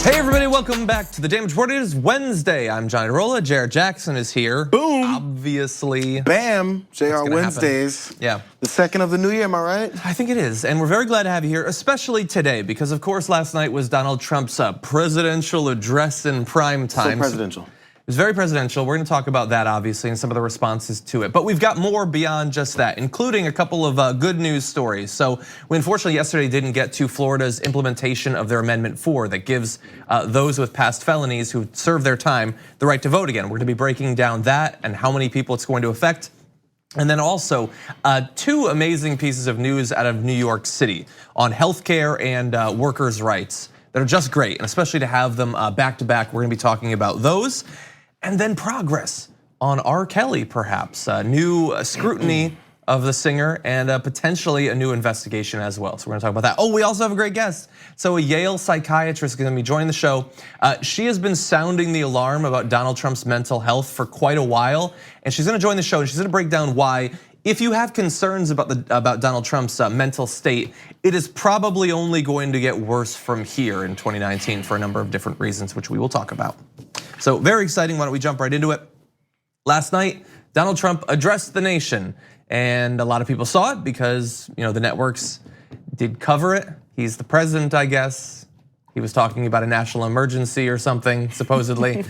Hey everybody, welcome back to the Damage Report. It is Wednesday. I'm Johnny Rolla. Jayar Jackson is here. Boom. Obviously. Bam. Jayar Wednesdays. Happen. Yeah. The second of the new year, am I right? I think it is. And we're very glad to have you here, especially today, because of course last night was Donald Trump's presidential address in prime time. So presidential. It was very presidential. We're gonna talk about that obviously and some of the responses to it. But we've got more beyond just that, including a couple of good news stories. So we unfortunately yesterday didn't get to Florida's implementation of their Amendment 4 that gives those with past felonies who serve their time the right to vote again. We're gonna be breaking down that and how many people it's going to affect. And then also, two amazing pieces of news out of New York City on healthcare and workers' rights that are just great, and especially to have them back to back. We're gonna be talking about those. And then progress on R. Kelly, perhaps. New scrutiny of the singer and potentially a new investigation as well. So we're gonna talk about that. Oh, we also have a great guest. So a Yale psychiatrist is gonna be joining the show. She has been sounding the alarm about Donald Trump's mental health for quite a while. And she's gonna join the show and she's gonna break down why, if you have concerns about Donald Trump's mental state, it is probably only going to get worse from here in 2019 for a number of different reasons, which we will talk about. So very exciting, why don't we jump right into it? Last night, Donald Trump addressed the nation and a lot of people saw it because the networks did cover it. He's the president, I guess. He was talking about a national emergency or something, supposedly.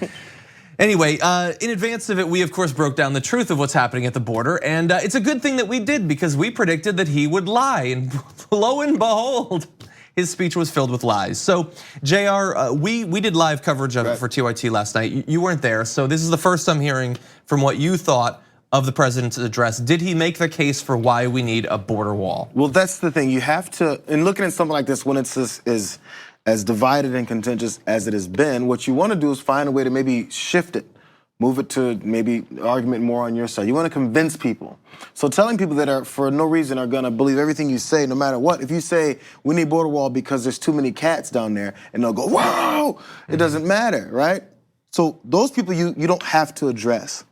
Anyway, in advance of it, we of course broke down the truth of what's happening at the border, and it's a good thing that we did because we predicted that he would lie, and lo and behold, his speech was filled with lies. So Jayar, we did live coverage of it for TYT last night. You weren't there, so this is the first I'm hearing from what you thought of the president's address. Did he make the case for why we need a border wall? Well, that's the thing. You have to, in looking at something like this, when it's as divided and contentious as it has been, what you want to do is find a way to maybe shift it, move it to maybe argument more on your side. You want to convince people. So telling people that are for no reason are gonna believe everything you say, no matter what. If you say we need border wall because there's too many cats down there, and they'll go, whoa, it doesn't matter, right? So those people you don't have to address.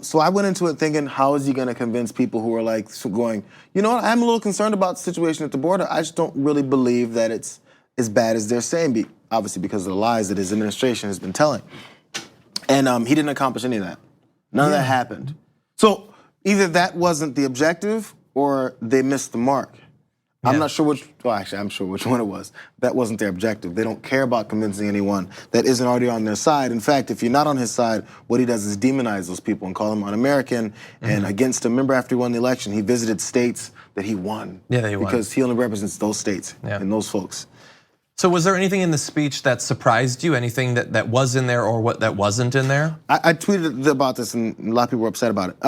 So I went into it thinking, how is he gonna convince people who are like going, you know what, I'm a little concerned about the situation at the border. I just don't really believe that it's as bad as they're saying, obviously because of the lies that his administration has been telling. And he didn't accomplish any of that. None of that happened. So either that wasn't the objective or they missed the mark. I'm not sure which, well actually I'm sure which one it was. That wasn't their objective. They don't care about convincing anyone that isn't already on their side. In fact, if you're not on his side, what he does is demonize those people and call them un-American and against him. Remember after he won the election, he visited states that he won. Yeah, that he won. Because he only represents those states and those folks. So was there anything in the speech that surprised you? Anything that was in there or what that wasn't in there? I tweeted about this and a lot of people were upset about it.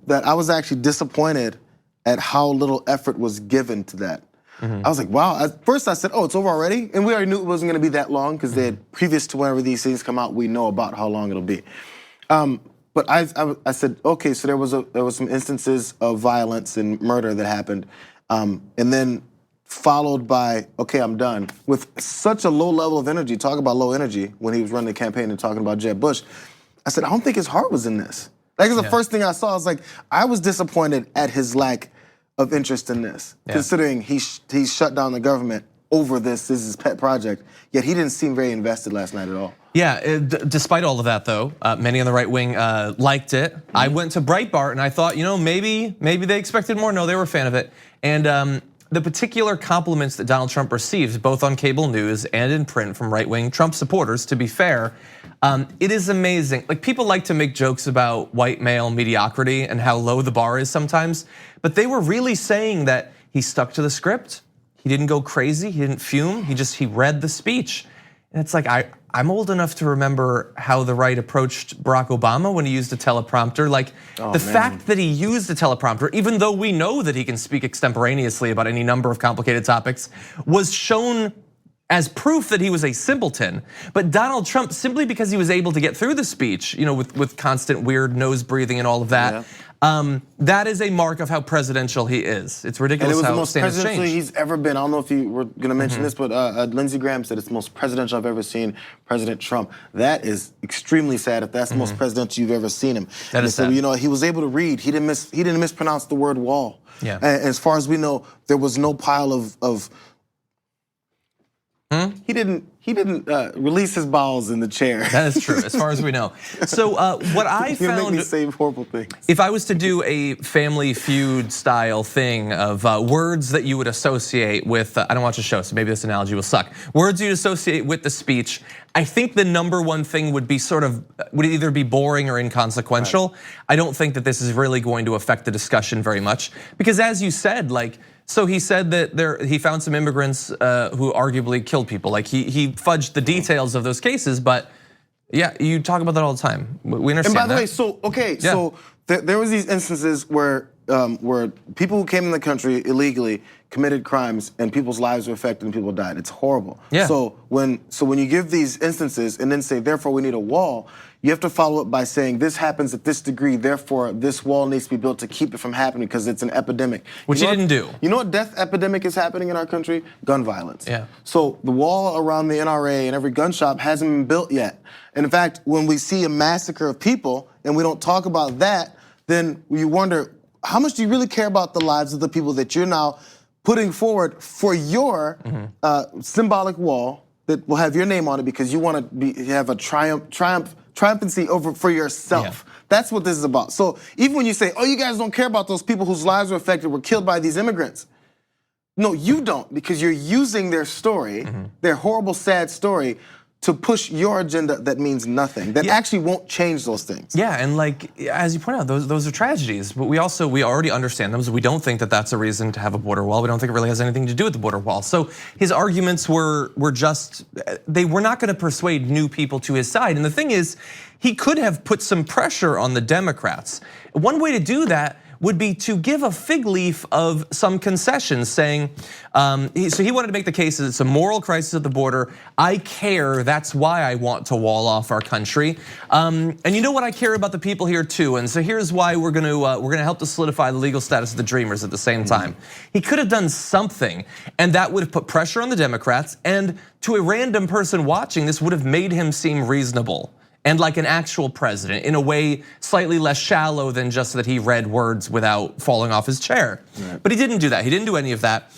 That I was actually disappointed at how little effort was given to that. I was like, wow. At first I said, oh, it's over already? And we already knew it wasn't gonna be that long because they had, previous to whenever these things come out, we know about how long it'll be. But I said, okay, so there was some instances of violence and murder that happened. And then followed by, okay, I'm done. With such a low level of energy, talk about low energy, when he was running the campaign and talking about Jeb Bush, I said, I don't think his heart was in this. Like, it's the first thing I saw. I was like, I was disappointed at his lack of interest in this, considering he shut down the government over this is his pet project, yet he didn't seem very invested last night at all. Yeah, despite all of that though, many on the right wing liked it. I went to Breitbart and I thought, maybe they expected more. No, they were a fan of it. And the particular compliments that Donald Trump receives, both on cable news and in print from right-wing Trump supporters, to be fair, it is amazing. Like, people like to make jokes about white male mediocrity and how low the bar is sometimes, but they were really saying that he stuck to the script. He didn't go crazy, he didn't fume, he read the speech. And it's like, I'm old enough to remember how the right approached Barack Obama when he used a teleprompter. Like, the fact that he used a teleprompter, even though we know that he can speak extemporaneously about any number of complicated topics, was shown as proof that he was a simpleton. But Donald Trump, simply because he was able to get through the speech, with constant weird nose breathing and all of that, that is a mark of how presidential he is. It's ridiculous how standards change. And it was the most presidential he's ever been. I don't know if you were gonna mention this, but Lindsey Graham said it's the most presidential I've ever seen President Trump. That is extremely sad if that's the most presidential you've ever seen him. That is sad. So, he was able to read. He didn't mispronounce the word wall. Yeah. And as far as we know, there was no pile of he He didn't release his bowels in the chair. That is true, as far as we know. So what I found, make me say horrible things. If I was to do a Family Feud style thing of words that you would associate with, I don't watch a show, so maybe this analogy will suck. Words you'd associate with the speech, I think the number one thing would be would either be boring or inconsequential. Right. I don't think that this is really going to affect the discussion very much, because as you said, so he said that he found some immigrants who arguably killed people. He fudged the details of those cases, but yeah, you talk about that all the time. We understand. And by the way, so there was these instances where people who came in the country illegally committed crimes and people's lives were affected and people died. It's horrible. Yeah. So when you give these instances and then say, therefore we need a wall, you have to follow up by saying this happens at this degree, therefore this wall needs to be built to keep it from happening because it's an epidemic. Which he didn't do. You know what death epidemic is happening in our country? Gun violence. Yeah. So the wall around the NRA and every gun shop hasn't been built yet. And in fact, when we see a massacre of people and we don't talk about that, then you wonder, how much do you really care about the lives of the people that you're now putting forward for your symbolic wall that will have your name on it because you want to have a triumphancy over for yourself. Yeah. That's what this is about. So even when you say, oh, you guys don't care about those people whose lives were affected, were killed by these immigrants. No, you don't, because you're using their story, their horrible, sad story, to push your agenda that means nothing, that actually won't change those things. Yeah, and as you point out, those are tragedies, but we already understand them, so we don't think that that's a reason to have a border wall. We don't think it really has anything to do with the border wall. So his arguments were they were not gonna persuade new people to his side. And the thing is, he could have put some pressure on the Democrats. One way to do that would be to give a fig leaf of some concessions, saying, so he wanted to make the case that it's a moral crisis at the border. I care, that's why I want to wall off our country. And you know what, I care about the people here too. And so here's why we're gonna help to solidify the legal status of the Dreamers at the same time. He could have done something, and that would have put pressure on the Democrats, and to a random person watching this would have made him seem reasonable and like an actual president, in a way slightly less shallow than just that he read words without falling off his chair. Right. But he didn't do that, he didn't do any of that.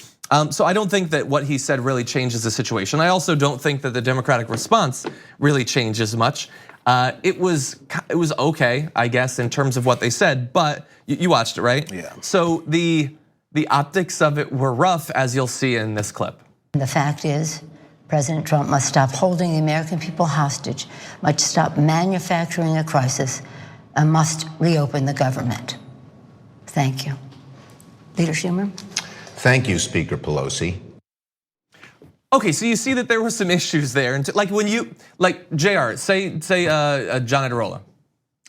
So I don't think that what he said really changes the situation. I also don't think that the Democratic response really changes much. It was okay, I guess, in terms of what they said, but you watched it, right? Yeah. So the optics of it were rough, as you'll see in this clip. The fact is, President Trump must stop holding the American people hostage, must stop manufacturing a crisis, and must reopen the government. Thank you. Leader Schumer? Thank you, Speaker Pelosi. Okay, so you see that there were some issues there. And like when Jayar, say John Adirola.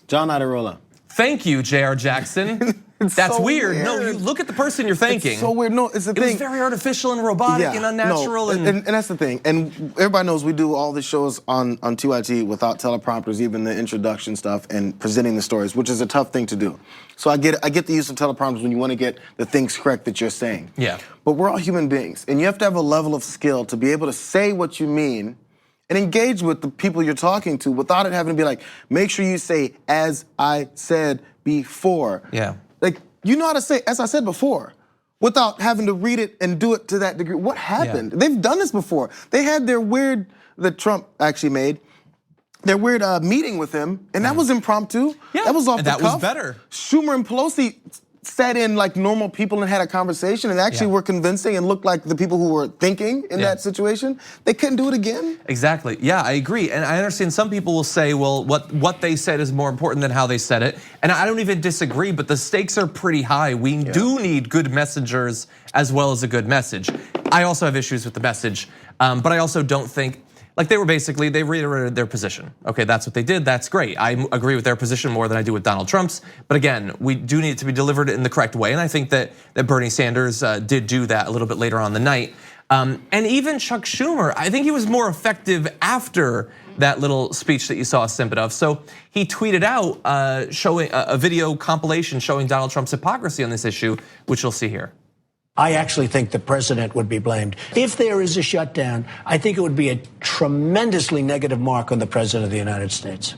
John Adirola. Thank you, Jayar Jackson. That's so weird. No, you look at the person you're thanking. It's so weird. No, it's the thing. It was very artificial and robotic and unnatural. No, and that's the thing. And everybody knows we do all the shows on TYT without teleprompters, even the introduction stuff and presenting the stories, which is a tough thing to do. So I get the use of teleprompters when you want to get the things correct that you're saying. Yeah. But we're all human beings, and you have to have a level of skill to be able to say what you mean and engage with the people you're talking to without it having to be like, make sure you say, as I said before. Yeah. Like, you know how to say, as I said before, without having to read it and do it to that degree. What happened? Yeah. They've done this before. They had their that Trump actually made, their weird meeting with him, and that was impromptu. Yeah, that was off the cuff. That was better. Schumer and Pelosi sat in like normal people and had a conversation and actually were convincing and looked like the people who were thinking in that situation. They couldn't do it again. Exactly, yeah, I agree. And I understand some people will say, well, what they said is more important than how they said it. And I don't even disagree, but the stakes are pretty high. We do need good messengers as well as a good message. I also have issues with the message, but I also don't think, they reiterated their position. Okay, that's what they did, that's great. I agree with their position more than I do with Donald Trump's. But again, we do need it to be delivered in the correct way. And I think that Bernie Sanders did do that a little bit later on in the night. And even Chuck Schumer, I think he was more effective after that little speech that you saw a snippet of. So he tweeted out showing a video compilation showing Donald Trump's hypocrisy on this issue, which you'll see here. I actually think the president would be blamed. If there is a shutdown, I think it would be a tremendously negative mark on the president of the United States.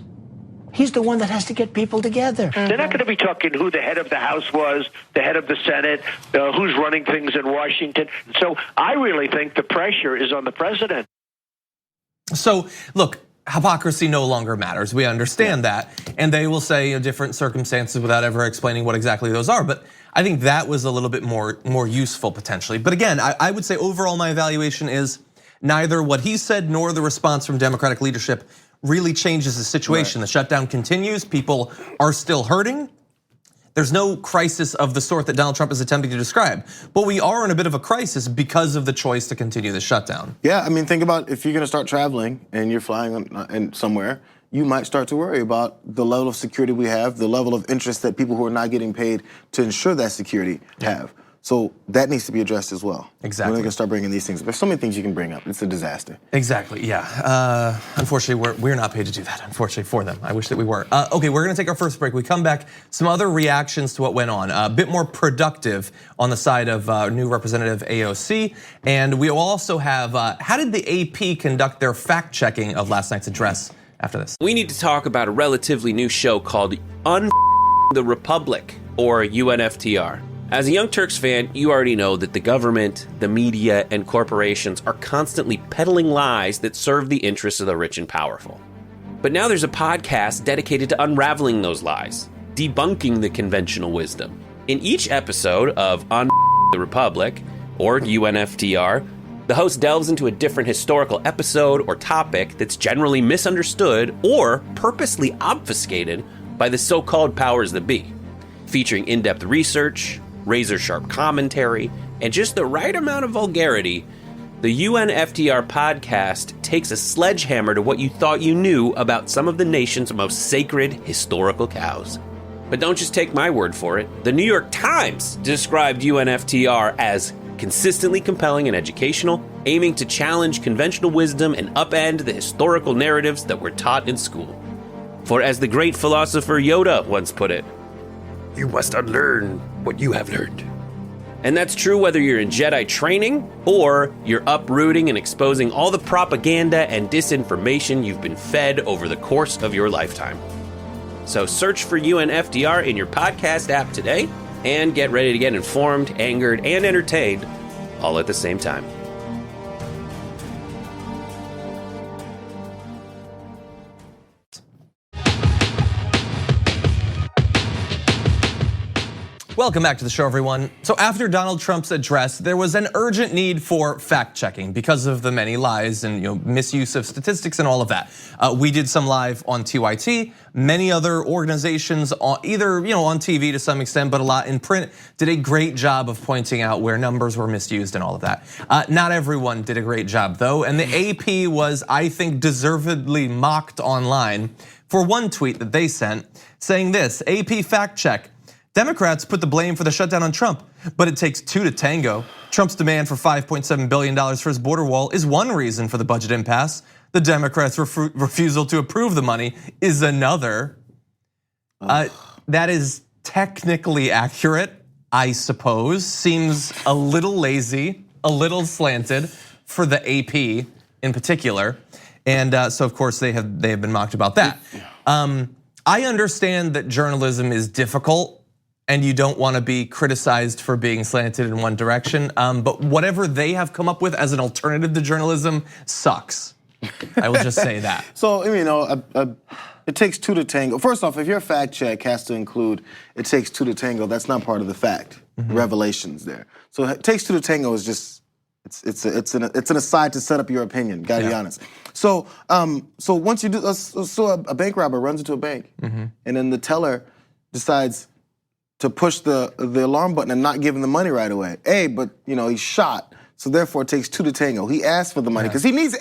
He's the one that has to get people together. They're not going to be talking who the head of the House was, the head of the Senate, who's running things in Washington. So I really think the pressure is on the president. So look, hypocrisy no longer matters. We understand that. And they will say different circumstances without ever explaining what exactly those are. But I think that was a little bit more useful potentially. But again, I would say overall my evaluation is neither what he said nor the response from Democratic leadership really changes the situation. Right. The shutdown continues, people are still hurting. There's no crisis of the sort that Donald Trump is attempting to describe. But we are in a bit of a crisis because of the choice to continue the shutdown. Yeah, I mean, think about if you're gonna start traveling and you're flying somewhere, you might start to worry about the level of security we have, the level of interest that people who are not getting paid to ensure that security have. So that needs to be addressed as well. Exactly. When they can start bringing these things. There's so many things you can bring up. It's a disaster. Exactly, yeah. Unfortunately, we're not paid to do that, unfortunately, for them. I wish that we were. Okay, we're gonna take our first break. We come back, some other reactions to what went on. A bit more productive on the side of new Representative AOC. And we will also have, how did the AP conduct their fact checking of last night's address after this? We need to talk about a relatively new show called the Republic, or UNFTR. As a Young Turks fan, you already know that the government, the media, and corporations are constantly peddling lies that serve the interests of the rich and powerful. But now there's a podcast dedicated to unraveling those lies, debunking the conventional wisdom. In each episode of the Republic, or UNFTR, the host delves into a different historical episode or topic that's generally misunderstood or purposely obfuscated by the so-called powers that be, featuring in-depth research, razor-sharp commentary, and just the right amount of vulgarity. The UNFTR podcast takes a sledgehammer to what you thought you knew about some of the nation's most sacred historical cows. But don't just take my word for it. The New York Times described UNFTR as consistently compelling and educational, aiming to challenge conventional wisdom and upend the historical narratives that were taught in school. For as the great philosopher Yoda once put it, you must unlearn what you have learned. And that's true whether you're in Jedi training or you're uprooting and exposing all the propaganda and disinformation you've been fed over the course of your lifetime. So search for UNFTR in your podcast app today and get ready to get informed, angered, and entertained all at the same time. Welcome back to the show, everyone. So after Donald Trump's address, there was an urgent need for fact checking because of the many lies and misuse of statistics and all of that. We did some live on TYT. Many other organizations, either on TV to some extent, but a lot in print, did a great job of pointing out where numbers were misused and all of that. Not everyone did a great job though, and the AP was, I think, deservedly mocked online for one tweet that they sent saying this: AP fact check. Democrats put the blame for the shutdown on Trump, but it takes two to tango. Trump's demand for $5.7 billion for his border wall is one reason for the budget impasse. The Democrats' refusal to approve the money is another. That is technically accurate, I suppose. Seems a little lazy, a little slanted for the AP in particular. And so of course they have been mocked about that. I understand that journalism is difficult and you don't want to be criticized for being slanted in one direction. But whatever they have come up with as an alternative to journalism sucks. I will just say that. So, it takes two to tango. First off, if your fact check has to include it takes two to tango, that's not part of the fact. Revelations there. So it takes two to tango is just, it's an aside to set up your opinion, gotta be honest. So once you do, so a bank robber runs into a bank and then the teller decides to push the alarm button and not give him the money right away. But he's shot, so therefore it takes two to tango. He asked for the money because he needs,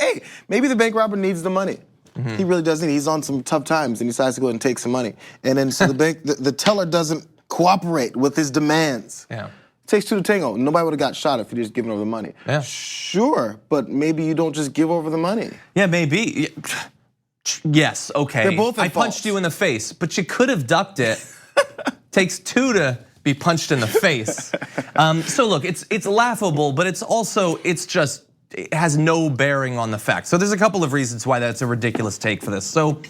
maybe the bank robber needs the money. He really does need, he's on some tough times and he decides to go and take some money. And then so the teller doesn't cooperate with his demands. It takes two to tango. Nobody would have got shot if he just given over the money. Sure, but maybe you don't just give over the money. Yeah, maybe. Yes, okay. They're both I punched you in the face, but you could have ducked it. Takes two to be punched in the face. So look, it's laughable, but it's also, it has no bearing on the facts. So there's a couple of reasons why that's a ridiculous take for this. So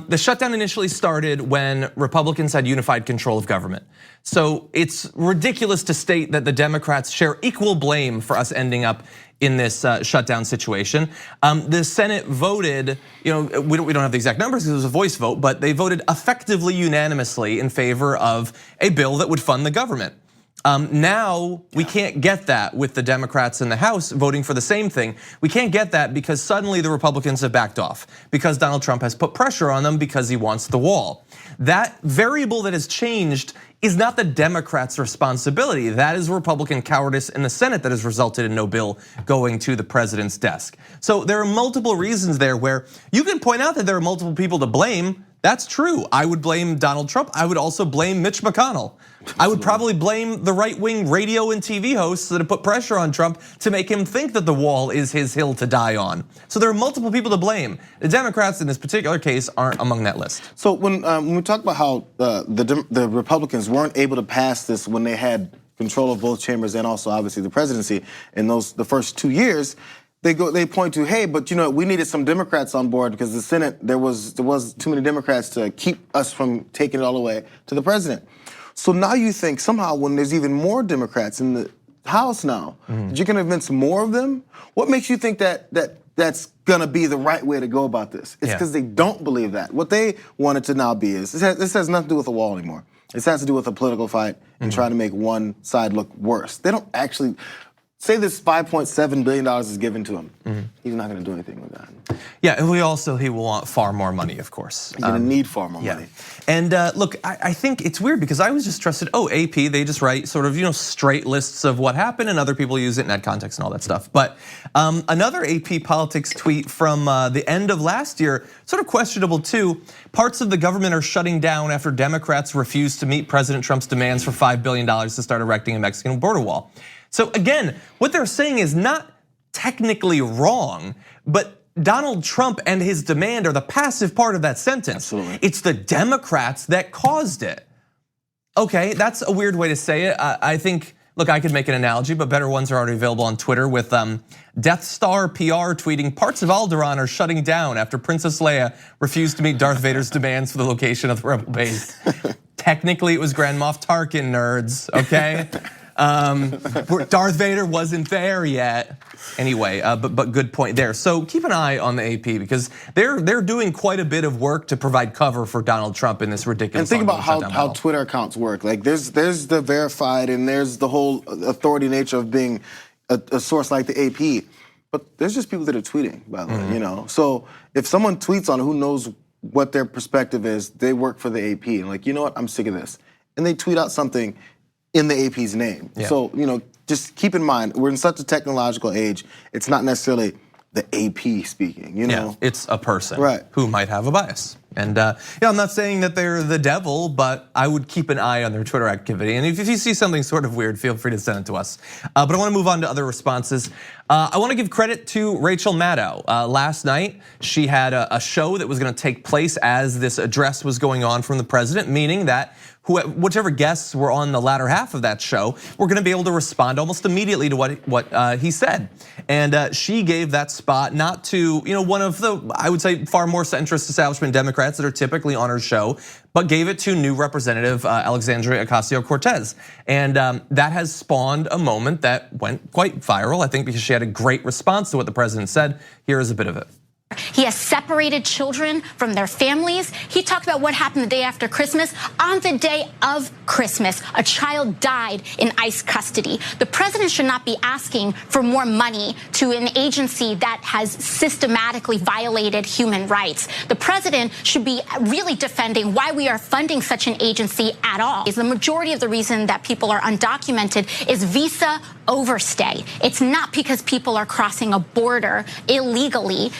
The shutdown initially started when Republicans had unified control of government. So it's ridiculous to state that the Democrats share equal blame for us ending up in this shutdown situation. The Senate voted, we don't have the exact numbers because it was a voice vote, but they voted effectively unanimously in favor of a bill that would fund the government. Now we can't get that with the Democrats in the House voting for the same thing. We can't get that because suddenly the Republicans have backed off because Donald Trump has put pressure on them because he wants the wall. That variable that has changed is not the Democrats' responsibility. That is Republican cowardice in the Senate that has resulted in no bill going to the president's desk. So there are multiple reasons there where you can point out that there are multiple people to blame. That's true. I would blame Donald Trump. I would also blame Mitch McConnell. I would probably blame the right-wing radio and TV hosts that have put pressure on Trump to make him think that the wall is his hill to die on. So there are multiple people to blame. The Democrats in this particular case aren't among that list. So when we talk about how the Republicans weren't able to pass this when they had control of both chambers and also obviously the presidency in the first 2 years, they point to, hey, but we needed some Democrats on board because the Senate there was too many Democrats to keep us from taking it all the way to the president. So now you think somehow when there's even more Democrats in the House now, that you're going to convince more of them? What makes you think that's going to be the right way to go about this? It's because they don't believe that. What they want it to now be is this has nothing to do with the wall anymore. This has to do with a political fight and trying to make one side look worse. They don't actually. Say this $5.7 billion is given to him. He's not going to do anything with that. Yeah, and he will want far more money, of course. He's going to need far more money. And look, I think it's weird because I was just trusted, AP, they just write sort of, straight lists of what happened and other people use it in that context and all that stuff. But another AP Politics tweet from the end of last year, sort of questionable too. Parts of the government are shutting down after Democrats refuse to meet President Trump's demands for $5 billion to start erecting a Mexican border wall. So again, what they're saying is not technically wrong, but Donald Trump and his demand are the passive part of that sentence. Absolutely. It's the Democrats that caused it. Okay, that's a weird way to say it. I think, look, I could make an analogy, but better ones are already available on Twitter with Death Star PR tweeting, parts of Alderaan are shutting down after Princess Leia refused to meet Darth Vader's demands for the location of the rebel base. Technically, it was Grand Moff Tarkin, nerds, okay? Darth Vader wasn't there yet. Anyway, but good point there. So keep an eye on the AP because they're doing quite a bit of work to provide cover for Donald Trump in this ridiculous. And think about how Twitter accounts work. Like there's the verified and there's the whole authority nature of being a source like the AP. But there's just people that are tweeting, by the way, So if someone tweets on who knows what their perspective is, they work for the AP. And like, you know what, I'm sick of this. And they tweet out something in the AP's name. Yeah. So, just keep in mind, we're in such a technological age, it's not necessarily the AP speaking, Yeah, it's a person right. who might have a bias. And I'm not saying that they're the devil, but I would keep an eye on their Twitter activity. And if you see something sort of weird, feel free to send it to us. But I want to move on to other responses. I want to give credit to Rachel Maddow. Last night, she had a show that was going to take place as this address was going on from the president, meaning that whichever guests were on the latter half of that show were going to be able to respond almost immediately to what he said. And she gave that spot not to one of the, I would say, far more centrist establishment Democrats that are typically on her show, but gave it to new Representative Alexandria Ocasio-Cortez. And that has spawned a moment that went quite viral, I think, because she had a great response to what the president said. Here is a bit of it. He has separated children from their families. He talked about what happened the day after Christmas. On the day of Christmas, a child died in ICE custody. The president should not be asking for more money to an agency that has systematically violated human rights. The president should be really defending why we are funding such an agency at all. The majority of the reason that people are undocumented is visa overstay. It's not because people are crossing a border illegally.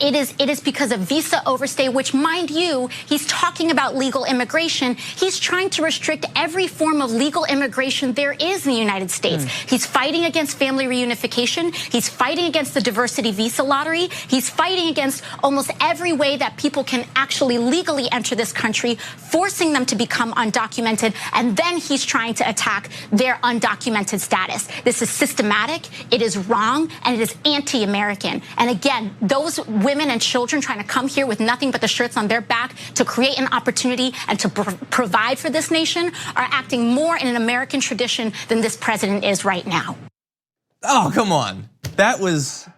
It is because of visa overstay, which, mind you, he's talking about legal immigration. He's trying to restrict every form of legal immigration there is in the United States. He's fighting against family reunification. He's fighting against the diversity visa lottery. He's fighting against almost every way that people can actually legally enter this country, forcing them to become undocumented. And then he's trying to attack their undocumented status. This This is systematic, it is wrong, and it is anti-American. And again, those women and children trying to come here with nothing but the shirts on their back to create an opportunity and to provide for this nation are acting more in an American tradition than this president is right now. Oh, come on. That was,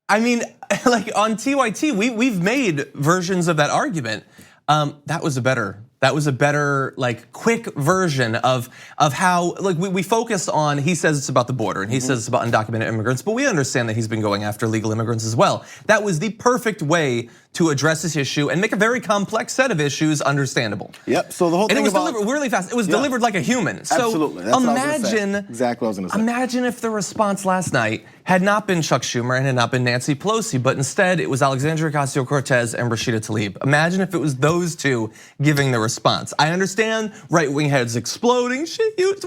I mean, like on TYT, we've made versions of that argument. That was a better like quick version of how like we focused on, he says it's about the border and he says it's about undocumented immigrants, but we understand that he's been going after legal immigrants as well. That was the perfect way to address this issue and make a very complex set of issues understandable. Yep, so the whole thing and it was about, delivered really fast. It was delivered like a human. So absolutely. That's what I was gonna imagine, say. Exactly what I was gonna say. Imagine if the response last night had not been Chuck Schumer and had not been Nancy Pelosi, but instead it was Alexandria Ocasio-Cortez and Rashida Tlaib. Imagine if it was those two giving the response. I understand right-wing heads exploding,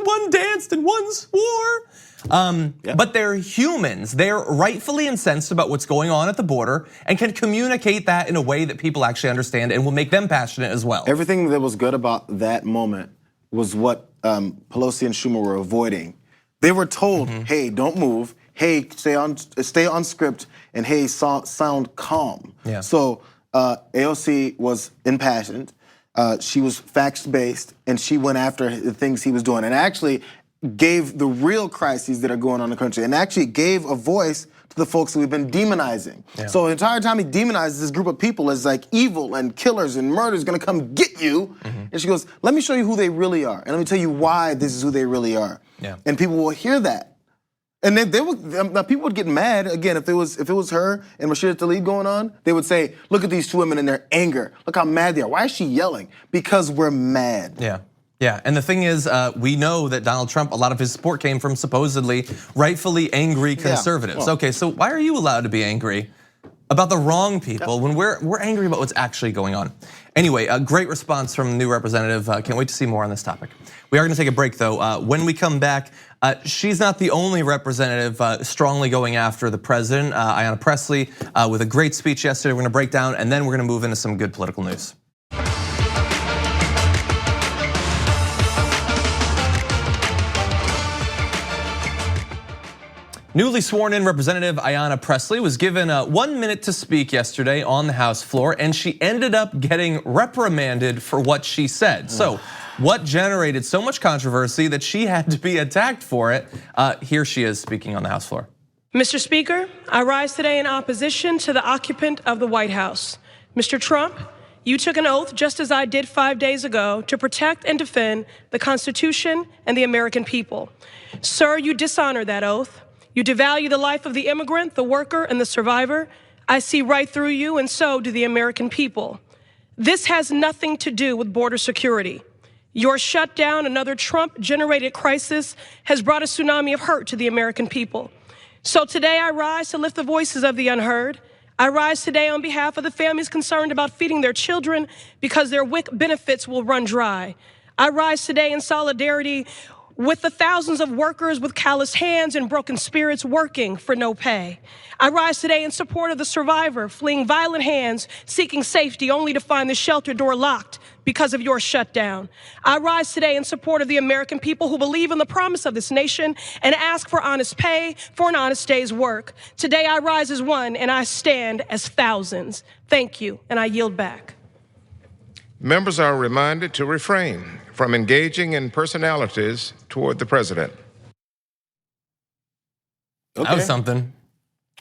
one danced and one swore. But they're humans. They're rightfully incensed about what's going on at the border and can communicate that in a way that people actually understand and will make them passionate as well. Everything that was good about that moment was what Pelosi and Schumer were avoiding. They were told, hey, don't move. Hey, stay on script, and hey, sound calm. Yeah. So AOC was impassioned. She was facts-based, and she went after the things he was doing, and actually gave the real crises that are going on in the country, and actually gave a voice to the folks that we've been demonizing. Yeah. So the entire time he demonizes this group of people as like evil and killers and murderers gonna come get you. And she goes, let me show you who they really are, and let me tell you why this is who they really are. Yeah. And people will hear that. And then people would get mad again if it was her and Rashida Tlaib going on. They would say, "Look at these two women in their anger. Look how mad they are. Why is she yelling? Because we're mad." Yeah, and the thing is, we know that Donald Trump, a lot of his support came from supposedly rightfully angry conservatives. Well, okay, so why are you allowed to be angry about the wrong people when we're angry about what's actually going on? Anyway, a great response from the new representative. Can't wait to see more on this topic. We are gonna take a break though. When we come back, she's not the only representative strongly going after the president. Ayanna Pressley with a great speech yesterday. We're gonna break down and then we're gonna move into some good political news. Newly sworn in Representative Ayanna Pressley was given 1 minute to speak yesterday on the House floor, and she ended up getting reprimanded for what she said. So, what generated so much controversy that she had to be attacked for it? Here she is speaking on the House floor. Mr. Speaker, I rise today in opposition to the occupant of the White House. Mr. Trump, you took an oath, just as I did 5 days ago, to protect and defend the Constitution and the American people. Sir, you dishonor that oath. You devalue the life of the immigrant, the worker, and the survivor. I see right through you, and so do the American people. This has nothing to do with border security. Your shutdown, another Trump-generated crisis, has brought a tsunami of hurt to the American people. So today I rise to lift the voices of the unheard. I rise today on behalf of the families concerned about feeding their children because their WIC benefits will run dry. I rise today in solidarity with the thousands of workers with calloused hands and broken spirits working for no pay. I rise today in support of the survivor fleeing violent hands, seeking safety only to find the shelter door locked because of your shutdown. I rise today in support of the American people who believe in the promise of this nation and ask for honest pay for an honest day's work. Today I rise as one and I stand as thousands. Thank you, and I yield back. Members are reminded to refrain from engaging in personalities toward the president. Okay. That was something.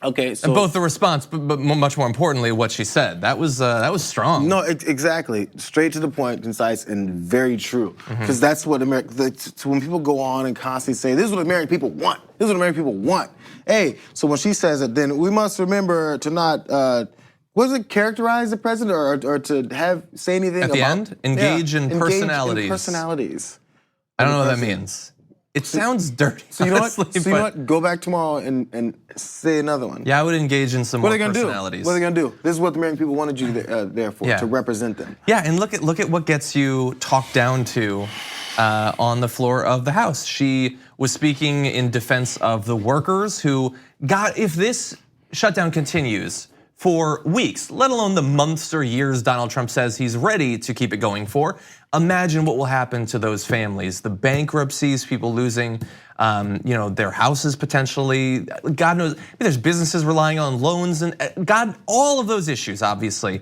Okay, so and both the response, but much more importantly, what she said. That was strong. No, exactly. Straight to the point, concise, and very true. Because that's what when people go on and constantly say, "This is what American people want. This is what American people want." Hey, so when she says it, then we must remember to not. Was it characterize the president or to say anything at the end? Engage in personalities. In personalities. I don't know what that means. It sounds dirty. So you know what? You know what? Go back tomorrow and say another one. Yeah, I would engage in some more personalities. What are they gonna do? This is what the American people wanted you there for, to represent them. Yeah, and look at what gets you talked down to on the floor of the House. She was speaking in defense of the workers who got, if this shutdown continues for weeks, let alone the months or years Donald Trump says he's ready to keep it going for, imagine what will happen to those families. The bankruptcies, people losing their houses potentially. God knows, there's businesses relying on loans and God, all of those issues, obviously.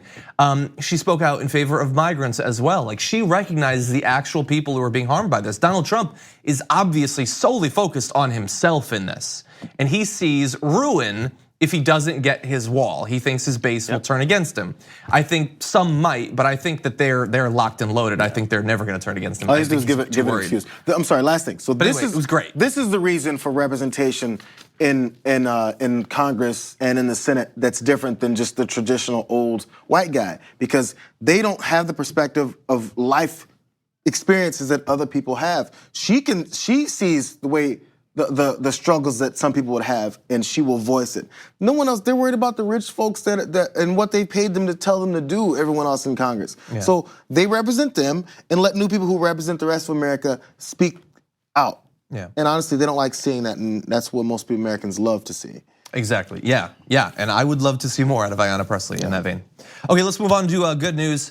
She spoke out in favor of migrants as well. Like, she recognizes the actual people who are being harmed by this. Donald Trump is obviously solely focused on himself in this. And he sees ruin if he doesn't get his wall. He thinks his base will turn against him. I think some might, but I think that they're locked and loaded. I think they're never going to turn against him. All he's doing is give it an excuse. I'm sorry, last thing. So but anyway, it was great. This is the reason for representation in Congress and in the Senate that's different than just the traditional old white guy, because they don't have the perspective of life experiences that other people have. She sees the way the struggles that some people would have, and she will voice it. No one else, they're worried about the rich folks that and what they paid them to tell them to do, everyone else in Congress. Yeah. So they represent them and let new people who represent the rest of America speak out. Yeah. And honestly, they don't like seeing that, and that's what most Americans love to see. Exactly, yeah, and I would love to see more out of Ayanna Pressley in that vein. Okay, let's move on to good news.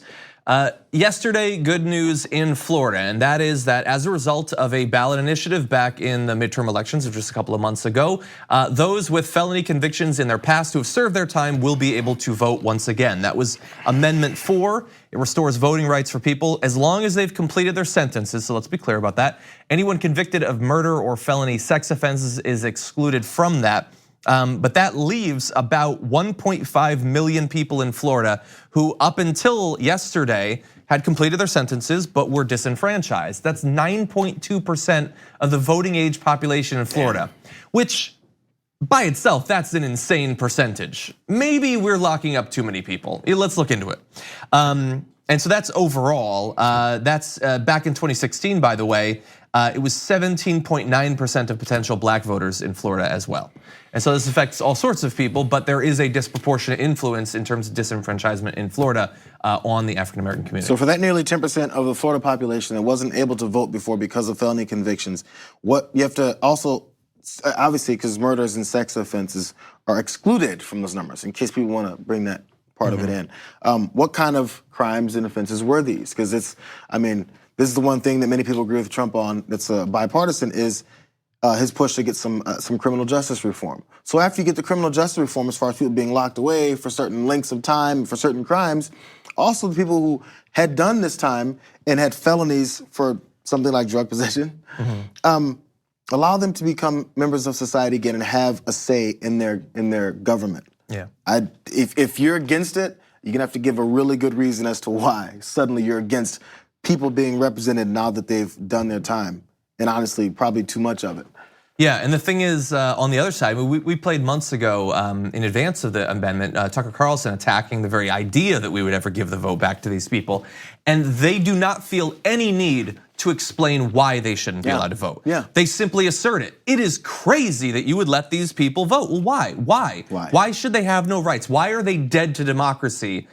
Yesterday, good news in Florida, and that is that as a result of a ballot initiative back in the midterm elections of just a couple of months ago, those with felony convictions in their past who have served their time will be able to vote once again. That was Amendment 4. It restores voting rights for people as long as they've completed their sentences, so let's be clear about that. Anyone convicted of murder or felony sex offenses is excluded from that. But that leaves about 1.5 million people in Florida who up until yesterday had completed their sentences but were disenfranchised. That's 9.2% of the voting age population in Florida, which by itself, that's an insane percentage. Maybe we're locking up too many people. Let's look into it. And so that's overall, that's back in 2016, by the way, it was 17.9% of potential black voters in Florida as well. And so this affects all sorts of people, but there is a disproportionate influence in terms of disenfranchisement in Florida on the African American community. So for that nearly 10% of the Florida population that wasn't able to vote before because of felony convictions, what you have to also, obviously because murders and sex offenses are excluded from those numbers, in case people wanna bring that part of it in. What kind of crimes and offenses were these? Because this is the one thing that many people agree with Trump on that's bipartisan is his push to get some criminal justice reform. So after you get the criminal justice reform, as far as people being locked away for certain lengths of time, for certain crimes, also the people who had done this time and had felonies for something like drug possession, allow them to become members of society again and have a say in their government. Yeah. If you're against it, you're gonna have to give a really good reason as to why suddenly you're against people being represented now that they've done their time. And honestly, probably too much of it. Yeah, and the thing is, on the other side, we played months ago in advance of the amendment, Tucker Carlson attacking the very idea that we would ever give the vote back to these people. And they do not feel any need to explain why they shouldn't be allowed to vote. Yeah. They simply assert it. It is crazy that you would let these people vote. Well, why? Why should they have no rights? Why are they dead to democracy,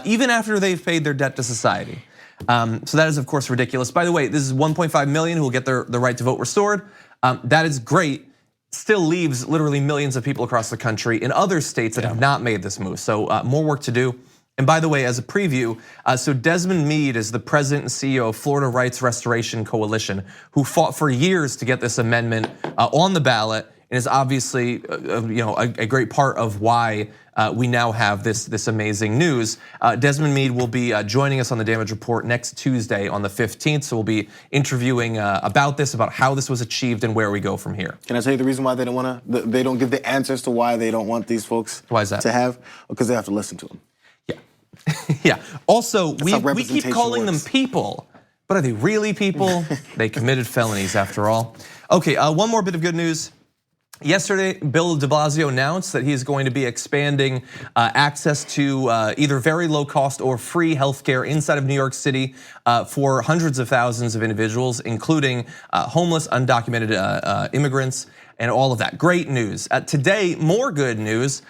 even after they've paid their debt to society? So that is, of course, ridiculous. By the way, this is 1.5 million who will get the right to vote restored. That is great. Still leaves literally millions of people across the country in other states that have not made this move. So more work to do. And by the way, as a preview, so Desmond Meade is the president and CEO of Florida Rights Restoration Coalition, who fought for years to get this amendment on the ballot, and is obviously a great part of why we now have this amazing news. Desmond Meade will be joining us on the Damage Report next Tuesday on the 15th. So we'll be interviewing about this, about how this was achieved and where we go from here. Can I tell you the reason why they don't give the answers to why they don't want these folks Why is that? to have? Because they have to listen to them. Yeah. Also, That's how we keep calling them people, but are they really people? They committed felonies after all. Okay, one more bit of good news. Yesterday, Bill de Blasio announced that he is going to be expanding access to either very low cost or free healthcare inside of New York City for hundreds of thousands of individuals, including homeless, undocumented immigrants, and all of that. Great news. Today, more good news,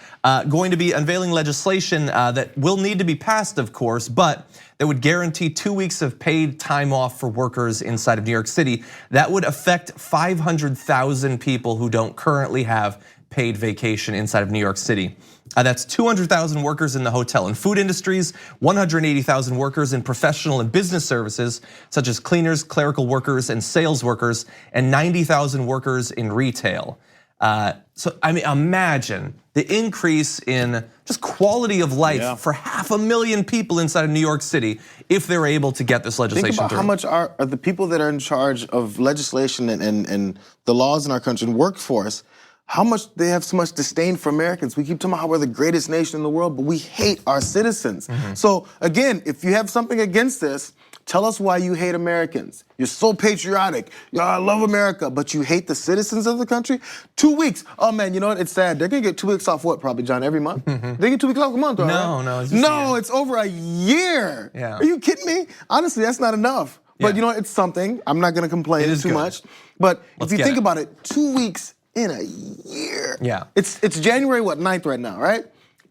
going to be unveiling legislation that will need to be passed, of course, but that would guarantee 2 weeks of paid time off for workers inside of New York City. That would affect 500,000 people who don't currently have paid vacation inside of New York City. That's 200,000 workers in the hotel and food industries, 180,000 workers in professional and business services, such as cleaners, clerical workers, and sales workers, and 90,000 workers in retail. So I mean, imagine the increase in just quality of life for 500,000 people inside of New York City if they're able to get this legislation Think about through. how much are the people that are in charge of legislation and the laws in our country and workforce, how much they have so much disdain for Americans. We keep talking about how we're the greatest nation in the world, but we hate our citizens. So again, if you have something against this, tell us why you hate Americans. You're so patriotic. I love America, but you hate the citizens of the country? 2 weeks. Oh man, you know what? It's sad. They're gonna get 2 weeks off what, probably, John, every month? They get 2 weeks off a month, right? No, It's over a year. Yeah. Are you kidding me? Honestly, that's not enough. But you know what? It's something. I'm not gonna complain too much. But if you think about it, 2 weeks in a year. Yeah. It's January, what, 9th right now, right?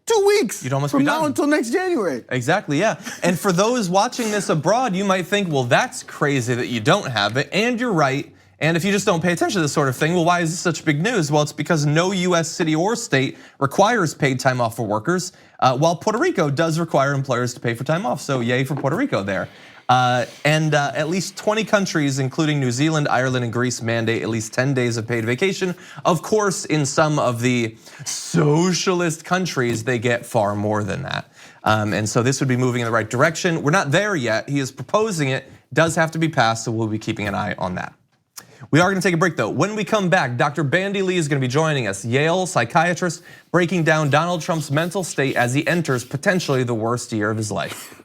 2 weeks You'd almost from be now done. until next January. Exactly, yeah. And for those watching this abroad, you might think, well, that's crazy that you don't have it, and you're right. And if you just don't pay attention to this sort of thing, well, why is this such big news? Well, it's because no US city or state requires paid time off for workers, while Puerto Rico does require employers to pay for time off. So yay for Puerto Rico there. And at least 20 countries, including New Zealand, Ireland, and Greece, mandate at least 10 days of paid vacation. Of course, in some of the socialist countries, they get far more than that. And so this would be moving in the right direction. We're not there yet. He is proposing it, does have to be passed, so we'll be keeping an eye on that. We are gonna take a break though. When we come back, Dr. Bandy Lee is gonna be joining us, Yale psychiatrist, breaking down Donald Trump's mental state as he enters potentially the worst year of his life.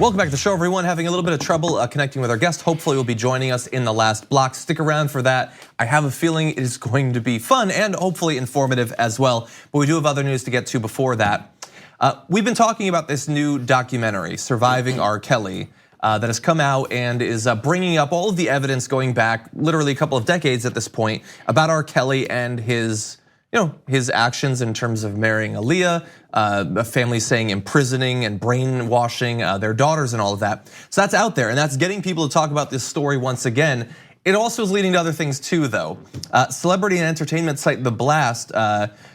Welcome back to the show, everyone. Having a little bit of trouble connecting with our guest. Hopefully will be joining us in the last block. Stick around for that. I have a feeling it is going to be fun and hopefully informative as well. But we do have other news to get to before that. We've been talking about this new documentary, Surviving R. Kelly, that has come out and is bringing up all of the evidence going back literally a couple of decades at this point about R. Kelly and his actions in terms of marrying Aaliyah, a family saying imprisoning and brainwashing their daughters and all of that. So that's out there and that's getting people to talk about this story once again. It also is leading to other things too though. Celebrity and entertainment site The Blast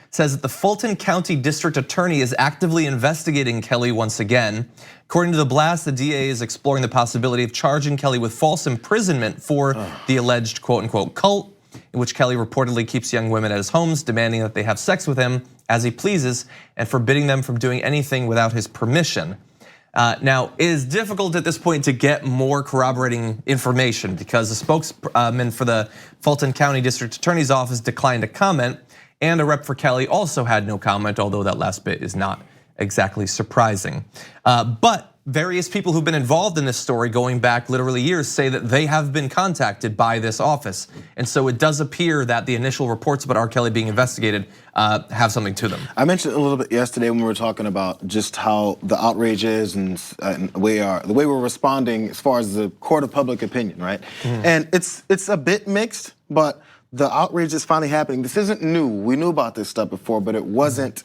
says that the Fulton County District Attorney is actively investigating Kelly once again. According to The Blast, the DA is exploring the possibility of charging Kelly with false imprisonment for the alleged quote unquote cult, in which Kelly reportedly keeps young women at his homes, demanding that they have sex with him as he pleases and forbidding them from doing anything without his permission. Now, it is difficult at this point to get more corroborating information because the spokesman for the Fulton County District Attorney's Office declined to comment, and a rep for Kelly also had no comment, although that last bit is not exactly surprising. But various people who've been involved in this story going back literally years say that they have been contacted by this office. And so it does appear that the initial reports about R. Kelly being investigated have something to them. I mentioned a little bit yesterday when we were talking about just how the outrage is and the way we're responding as far as the court of public opinion, right? And it's a bit mixed, but the outrage is finally happening. This isn't new. We knew about this stuff before, but it wasn't,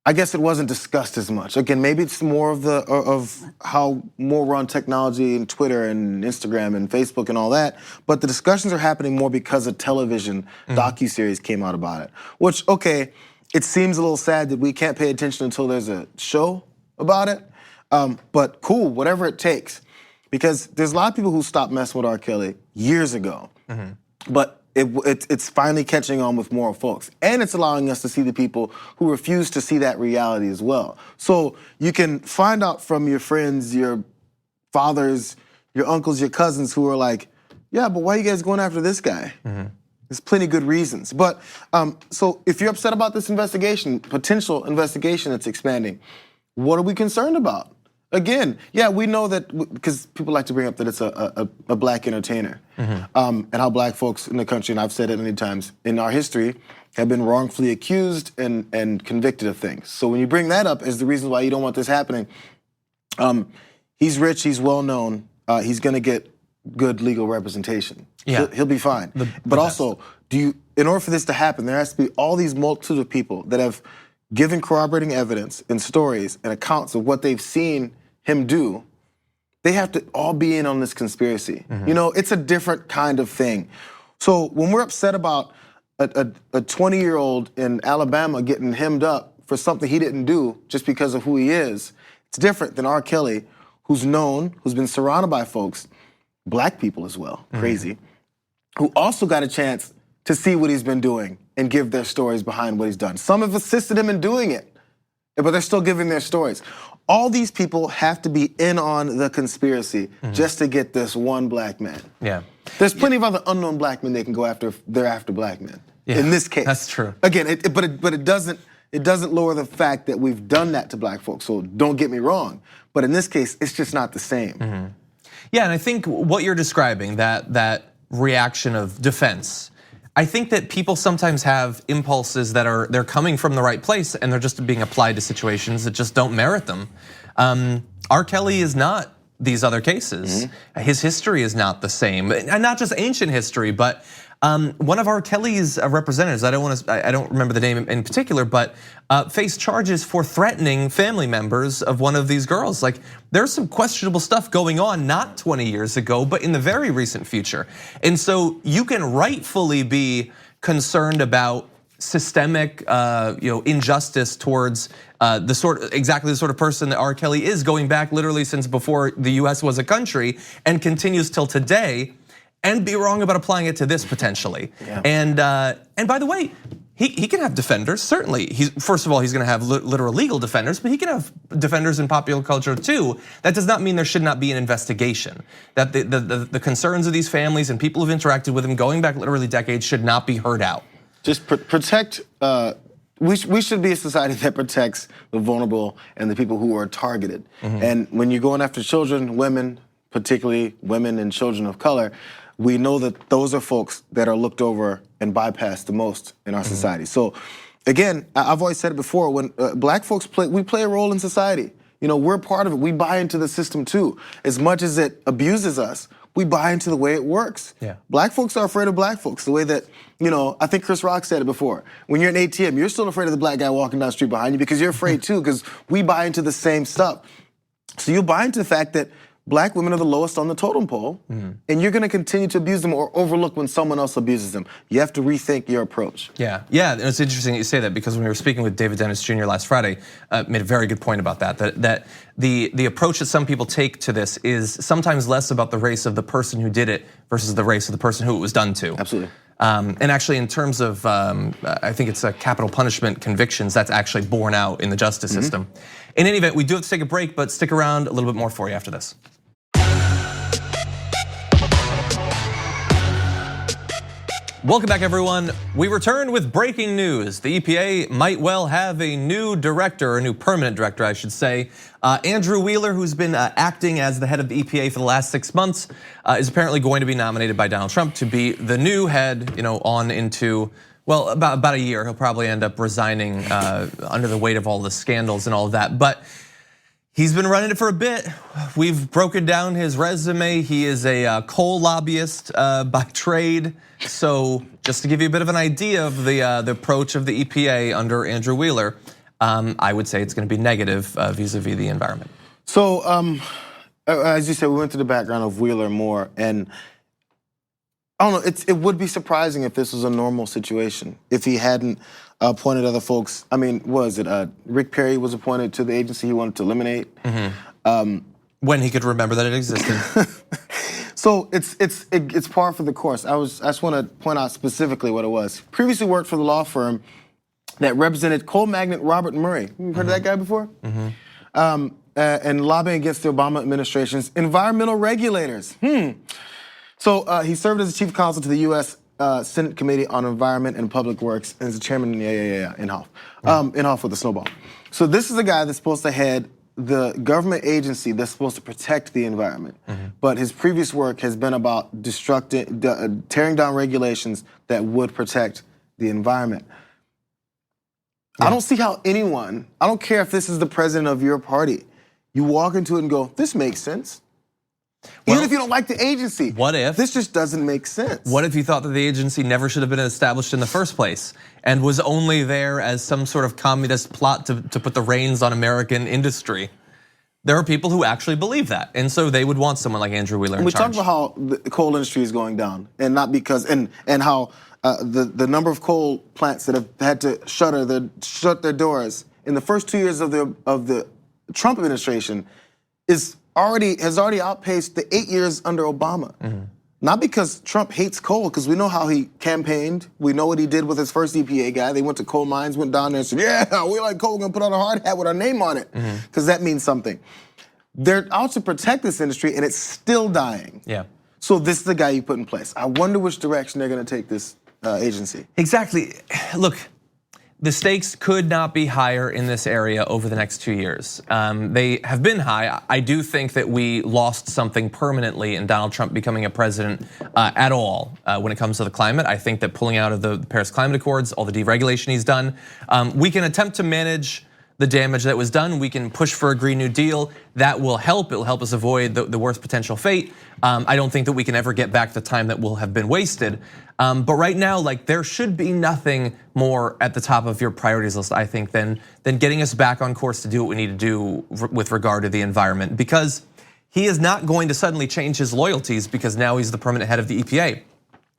I guess it wasn't discussed as much. Again, maybe it's more of how more we're on technology and Twitter and Instagram and Facebook and all that. But the discussions are happening more because a television docuseries came out about it. Which, okay, it seems a little sad that we can't pay attention until there's a show about it. But cool, whatever it takes. Because there's a lot of people who stopped messing with R. Kelly years ago. But it's finally catching on with more folks. And it's allowing us to see the people who refuse to see that reality as well. So you can find out from your friends, your fathers, your uncles, your cousins who are like, yeah, but why are you guys going after this guy? There's plenty of good reasons. But so if you're upset about this investigation, potential investigation that's expanding, what are we concerned about? Again, yeah, we know that because people like to bring up that it's a black entertainer, and how black folks in the country, and I've said it many times in our history, have been wrongfully accused and convicted of things. So when you bring that up as the reason why you don't want this happening, he's rich, he's well known, he's gonna get good legal representation. Yeah. He'll be fine. But also, in order for this to happen, there has to be all these multitude of people that have given corroborating evidence and stories and accounts of what they've seen him do. They have to all be in on this conspiracy. You know, it's a different kind of thing. So when we're upset about a 20-year-old in Alabama getting hemmed up for something he didn't do just because of who he is, it's different than R. Kelly, who's known, who's been surrounded by folks, black people as well, crazy, who also got a chance to see what he's been doing and give their stories behind what he's done. Some have assisted him in doing it, but they're still giving their stories. All these people have to be in on the conspiracy just to get this one black man. Yeah. There's plenty of other unknown black men they can go after if they're after black men. Yeah, in this case. that's true. Again, but it doesn't lower the fact that we've done that to black folks, so don't get me wrong. But in this case, it's just not the same. Yeah, and I think what you're describing, that reaction of defense, I think that people sometimes have impulses that they're coming from the right place and they're just being applied to situations that just don't merit them. R. Kelly is not these other cases. His history is not the same, and not just ancient history, but one of R. Kelly's representatives, I don't remember the name in particular, but faced charges for threatening family members of one of these girls. Like, there's some questionable stuff going on, not 20 years ago, but in the very recent future. And so you can rightfully be concerned about systemic injustice towards exactly the sort of person that R. Kelly is, going back literally since before the US was a country and continues till today, and be wrong about applying it to this potentially. Yeah. And by the way, he can have defenders, certainly. First of all, he's gonna have literal legal defenders, but he can have defenders in popular culture too. That does not mean there should not be an investigation. That the concerns of these families and people who've interacted with him going back literally decades should not be heard out. Just protect, we should be a society that protects the vulnerable and the people who are targeted. And when you're going after children, women, particularly women and children of color, we know that those are folks that are looked over and bypassed the most in our society. So again, I've always said it before, when black folks we play a role in society. You know, we're part of it. We buy into the system too. As much as it abuses us, we buy into the way it works. Yeah. Black folks are afraid of black folks. The way that, I think Chris Rock said it before. When you're an ATM, you're still afraid of the black guy walking down the street behind you because you're afraid too, because we buy into the same stuff. So you buy into the fact that black women are the lowest on the totem pole, and you're gonna continue to abuse them or overlook when someone else abuses them. You have to rethink your approach. Yeah, it's interesting that you say that, because when we were speaking with David Dennis Jr. last Friday, made a very good point about that the approach that some people take to this is sometimes less about the race of the person who did it versus the race of the person who it was done to. Absolutely. And actually, in terms of, I think it's capital punishment convictions, that's actually borne out in the justice system. In any event, we do have to take a break, but stick around, a little bit more for you after this. Welcome back, everyone. We return with breaking news. The EPA might well have a new director, a new permanent director, I should say. Andrew Wheeler, who's been acting as the head of the EPA for the last 6 months, is apparently going to be nominated by Donald Trump to be the new head, on into, well, about a year. He'll probably end up resigning under the weight of all the scandals and all of that. But he's been running it for a bit. We've broken down his resume. He is a coal lobbyist by trade. So just to give you a bit of an idea of the approach of the EPA under Andrew Wheeler, I would say it's going to be negative vis-a-vis the environment. So as you said, we went to the background of Wheeler more, and I don't know, it would be surprising if this was a normal situation, if he hadn't appointed other folks. I mean, Rick Perry was appointed to the agency he wanted to eliminate. When he could remember that it existed. So it's par for the course. I just want to point out specifically what it was. Previously worked for the law firm that represented coal magnate Robert Murray. You've heard of that guy before? And lobbying against the Obama administration's environmental regulators. So he served as the chief counsel to the U.S. Senate Committee on Environment and Public Works, and as the chairman in Hoff. In Hoff with the snowball. So this is a guy that's supposed to head the government agency that's supposed to protect the environment. But his previous work has been about tearing down regulations that would protect the environment. I don't see how anyone, I don't care if this is the president of your party, you walk into it and go, this makes sense. Even if you don't like the agency. What if? This just doesn't make sense. What if you thought that the agency never should have been established in the first place and was only there as some sort of communist plot to put the reins on American industry? There are people who actually believe that, and so they would want someone like Andrew Wheeler in we charge. talk about how the coal industry is going down, and not because and how the number of coal plants that have had to shut their doors in the first 2 years of the Trump administration has already outpaced the 8 years under Obama. Not because Trump hates coal, because we know how he campaigned. We know what he did with his first EPA guy. They went to coal mines, went down there and said, yeah, we like coal, we're gonna put on a hard hat with our name on it, because that means something. They're out to protect this industry and it's still dying. Yeah. So this is the guy you put in place. I wonder which direction they're gonna take this agency. Exactly. Look, the stakes could not be higher in this area over the next 2 years. They have been high. I do think that we lost something permanently in Donald Trump becoming a president at all when it comes to the climate. I think that pulling out of the Paris Climate Accords, all the deregulation he's done, we can attempt to manage the damage that was done. We can push for a Green New Deal. That will help. It will help us avoid the worst potential fate. I don't think that we can ever get back the time that will have been wasted. But right now, like, there should be nothing more at the top of your priorities list, I think, than getting us back on course to do what we need to do with regard to the environment. Because he is not going to suddenly change his loyalties because now he's the permanent head of the EPA.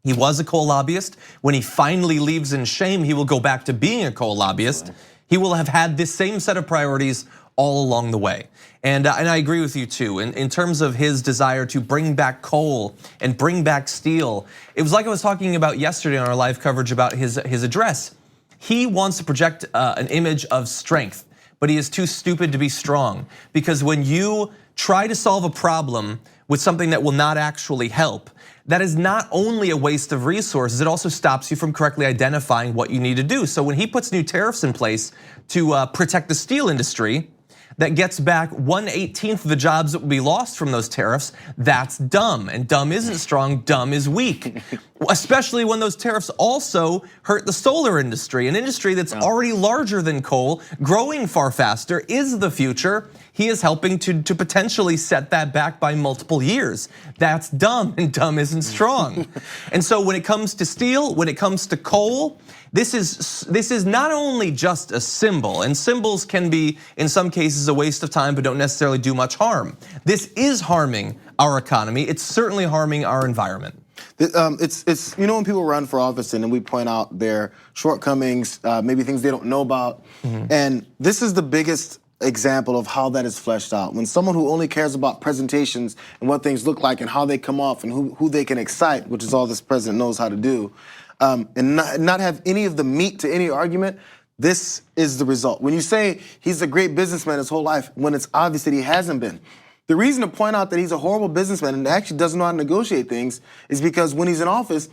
He was a coal lobbyist. When he finally leaves in shame, he will go back to being a coal lobbyist. He will have had this same set of priorities all along the way. And I agree with you too, in terms of his desire to bring back coal and bring back steel. It was like I was talking about yesterday on our live coverage about his address. He wants to project an image of strength, but he is too stupid to be strong. Because when you try to solve a problem with something that will not actually help, that is not only a waste of resources, it also stops you from correctly identifying what you need to do. So when he puts new tariffs in place to protect the steel industry, that gets back 1/18 of the jobs that will be lost from those tariffs, that's dumb. And dumb isn't strong, dumb is weak. Especially when those tariffs also hurt the solar industry, an industry that's already larger than coal, growing far faster, is the future. He is helping to potentially set that back by multiple years. That's dumb, and dumb isn't strong. And so when it comes to steel, when it comes to coal, this is not only just a symbol, and symbols can be, in some cases, a waste of time, but don't necessarily do much harm. This is harming our economy. It's certainly harming our environment. It's you know, when people run for office and then we point out their shortcomings, maybe things they don't know about, and this is the biggest example of how that is fleshed out. When someone who only cares about presentations and what things look like and how they come off and who they can excite, which is all this president knows how to do, and not have any of the meat to any argument, this is the result. When you say he's a great businessman his whole life, when it's obvious that he hasn't been. The reason to point out that he's a horrible businessman and actually doesn't know how to negotiate things is because when he's in office,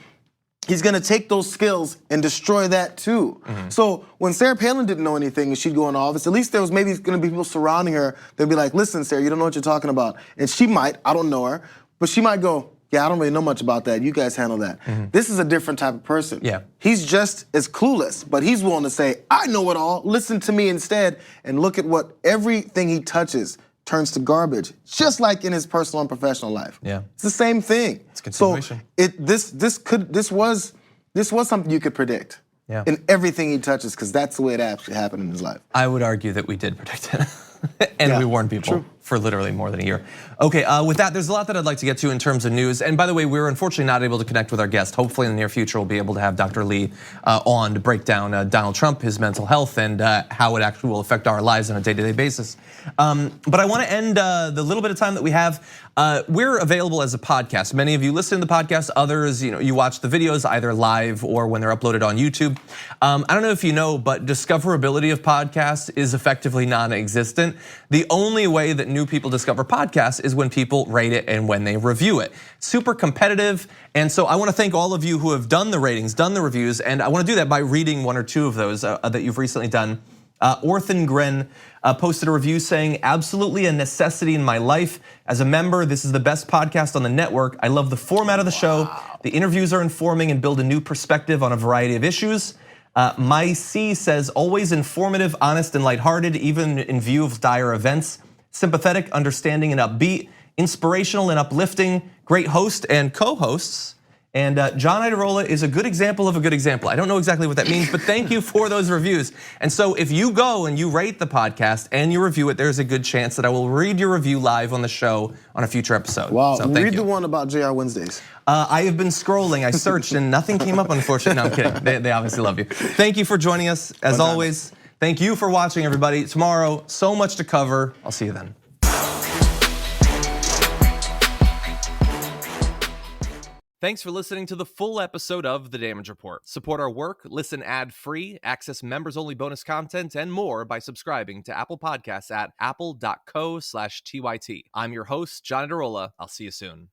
he's gonna take those skills and destroy that too. So when Sarah Palin didn't know anything and she'd go into office, at least there was maybe gonna be people surrounding her that'd be like, listen, Sarah, you don't know what you're talking about. And she might, I don't know her, but she might go, yeah, I don't really know much about that. You guys handle that. This is a different type of person. Yeah. He's just as clueless, but he's willing to say, I know it all, listen to me instead, and look at what everything he touches turns to garbage, just like in his personal and professional life. Yeah. It's the same thing. It's a continuation. So this was something you could predict. Yeah. In everything he touches, because that's the way it actually happened in his life. I would argue that we did predict it. And we warned people for literally more than a year. Okay, with that, there's a lot that I'd like to get to in terms of news. And by the way, we were unfortunately not able to connect with our guest. Hopefully in the near future, we'll be able to have Dr. Lee on to break down Donald Trump, his mental health, and how it actually will affect our lives on a day-to-day basis. But I want to end the little bit of time that we have. We're available as a podcast. Many of you listen to the podcast. Others, you watch the videos either live or when they're uploaded on YouTube. I don't know if you know, but discoverability of podcasts is effectively non-existent. The only way that new people discover podcasts is when people rate it and when they review it. Super competitive, and so I want to thank all of you who have done the ratings, done the reviews, and I want to do that by reading one or two of those that you've recently done. Orthan Gren posted a review saying, absolutely a necessity in my life. As a member, this is the best podcast on the network. I love the format of the show. The interviews are informing and build a new perspective on a variety of issues. My C says, always informative, honest, and lighthearted, even in view of dire events. Sympathetic, understanding, and upbeat. inspirational and uplifting, great host and co-hosts. And John Iadarola is a good example of a good example. I don't know exactly what that means, but thank you for those reviews. And so if you go and you rate the podcast and you review it, there's a good chance that I will read your review live on the show on a future episode. Wow, so read the one about Jayar Wednesdays. I have been scrolling, I searched and nothing came up, unfortunately. No, I'm kidding, they obviously love you. Thank you for joining us, as always. Thank you for watching, everybody. Tomorrow, so much to cover. I'll see you then. Thanks for listening to the full episode of The Damage Report. Support our work, listen ad-free, access members-only bonus content, and more by subscribing to Apple Podcasts at apple.co/TYT. I'm your host, John Iadarola. I'll see you soon.